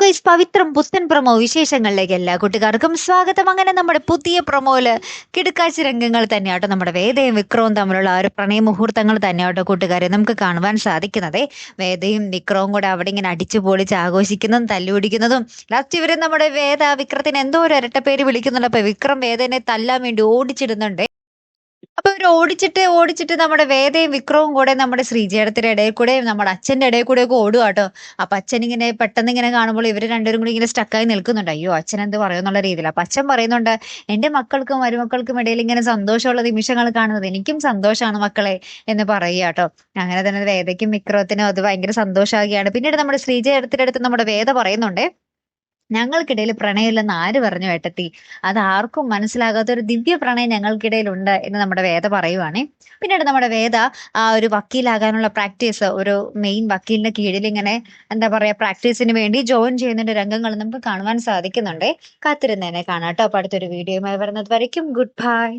Guys, പവിത്രം പുത്തൻ promo വിശേഷങ്ങളിലേക്ക് എല്ലാ കൂട്ടുകാർക്കും സ്വാഗതം. അങ്ങനെ നമ്മുടെ പുതിയ പ്രൊമോയില് കിടുക്കാച്ചി രംഗങ്ങൾ തന്നെയാട്ടോ നമ്മുടെ വേദയും വിക്രവും തമ്മിലുള്ള ആ ഒരു പ്രണയ മുഹൂർത്തങ്ങൾ തന്നെയാട്ടോ കൂട്ടുകാരെ നമുക്ക് കാണുവാൻ സാധിക്കുന്നത്. വേദയും വിക്രവും കൂടെ അവിടെ ഇങ്ങനെ അടിച്ചു പൊളിച്ച് ആഘോഷിക്കുന്നതും തല്ലുപിടിക്കുന്നതും ലാസ്റ്റ് ഇവര് നമ്മുടെ വേദ വിക്രത്തിന് എന്തോ ഒരു ഇരട്ടപ്പേര് വിളിക്കുന്നുണ്ട്. അപ്പൊ വിക്രം വേദനെ തല്ലാൻ വേണ്ടി ഓടിച്ചിടുന്നുണ്ട്. അപ്പൊ ഇവര് ഓടിച്ചിട്ട് നമ്മുടെ വേദയും വിക്രവും കൂടെ നമ്മുടെ ശ്രീജേടത്തിന്റെ ഇടയിൽ കൂടെ നമ്മുടെ അച്ഛന്റെ ഇടയിൽ കൂടെ ഒക്കെ ഓടുക കേട്ടോ. അപ്പൊ അച്ഛൻ ഇങ്ങനെ പെട്ടെന്ന് ഇങ്ങനെ കാണുമ്പോൾ ഇവര് രണ്ടുപേരും കൂടി ഇങ്ങനെ സ്റ്റക്കായി നിൽക്കുന്നുണ്ട്. അയ്യോ, അച്ഛൻ എന്ത് പറയുന്നുള്ള രീതിയിൽ. അപ്പൊ അച്ഛൻ പറയുന്നുണ്ട്, എന്റെ മക്കൾക്കും മരുമക്കൾക്കും ഇടയിൽ ഇങ്ങനെ സന്തോഷമുള്ള നിമിഷങ്ങൾ കാണുന്നത് എനിക്കും സന്തോഷമാണ് മക്കളെ എന്ന് പറയുക കേട്ടോ. അങ്ങനെ തന്നെ വേദയ്ക്കും വിക്രത്തിനും അത് ഭയങ്കര സന്തോഷമാകുകയാണ്. പിന്നീട് നമ്മുടെ ശ്രീജേടത്തിന്റെ അടുത്ത് നമ്മുടെ വേദ പറയുന്നുണ്ട്, ഞങ്ങൾക്കിടയിൽ പ്രണയമില്ലെന്ന് ആര് പറഞ്ഞു ഏട്ടത്തി? അത് ആർക്കും മനസ്സിലാകാത്ത ഒരു ദിവ്യ പ്രണയം ഞങ്ങൾക്കിടയിൽ ഉണ്ട് എന്ന് നമ്മുടെ വേദ പറയുവാണേ. പിന്നീട് നമ്മുടെ വേദ ആ ഒരു വക്കീലാകാനുള്ള പ്രാക്ടീസ്, ഒരു മെയിൻ വക്കീലിന്റെ കീഴിൽ ഇങ്ങനെ എന്താ പറയാ പ്രാക്ടീസിന് വേണ്ടി ജോയിൻ ചെയ്യുന്നതിന്റെ രംഗങ്ങൾ നമുക്ക് കാണുവാൻ സാധിക്കുന്നുണ്ട്. കാത്തിരുന്നേനെ കാണാട്ടോ. അപ്പൊ അടുത്തൊരു വീഡിയോയുമായി വരുന്നത് വരയ്ക്കും ഗുഡ് ബൈ.